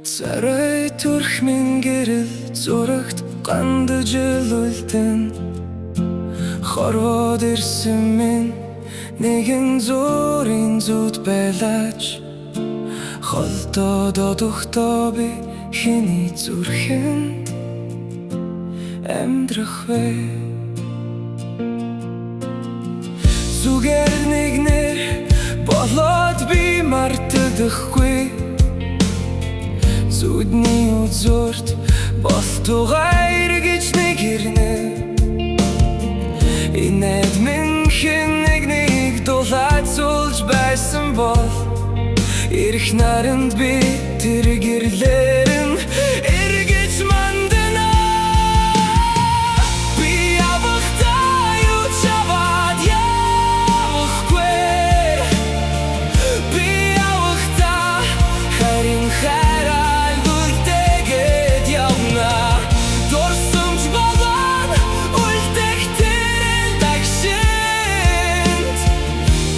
Царай төрх минь гэрэл зурагт гандаж үлдэн хорвоод ирсэн минь нэгэн зүрийн зүуд байлаач холдоод одохдоо би хэний зүрхэнд амьдрах вэ зүгээр нэгнэр болоод би мартдаггүй зүудний үзүүрт болтугай эргэж нэг ирнэ инээд минь нэг дулаад суулж байсан бол ирэх наранд би тэр гэрлэрэн эргэж мандана би явахдаа юу ч аваад явахгүй би явахдаа харин хайраар үлдээгээд явна дурсамж болоод үлдэх тэр дагшинд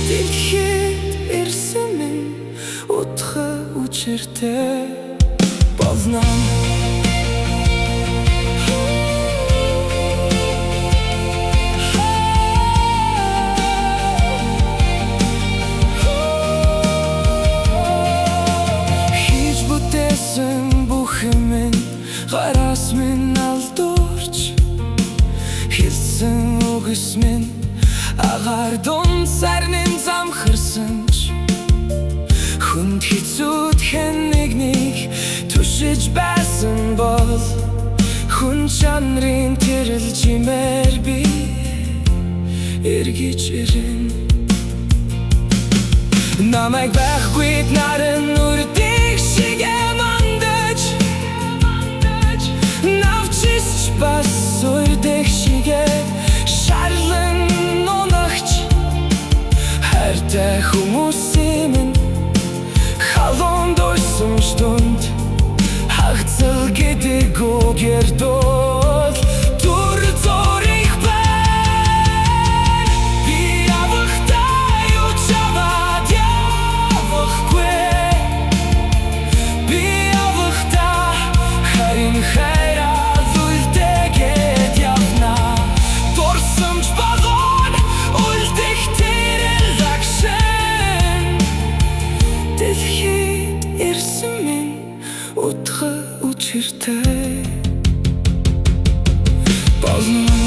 дэлхийд ирсэн минь утга учиртай болно хийж бүтээсэн бүх юм гараас минь алдуурч хэлсэн үгс минь агаар дун сарнын замхарсанч хүнд хэцүүд хэн нэг түшиж байсан бол хүн чанарын тэрэл чимээр би эргэж ирэн намайг байхгүй наран үрдэх шигэ мандаж навчисч бас үрдэх шигэ шарлан унагч хайртай хүмүүсийн минь халуун дойсон стунд хагцал гэдэг үгээр дол түр зорих байна би явахдаа юу ч аваад явахгүй би явахдаа харин хайраар үлдээгээд явна дурсамж болоод үлдэх тэр лагшин дэлхийд ирсэн минь утга учиртай болно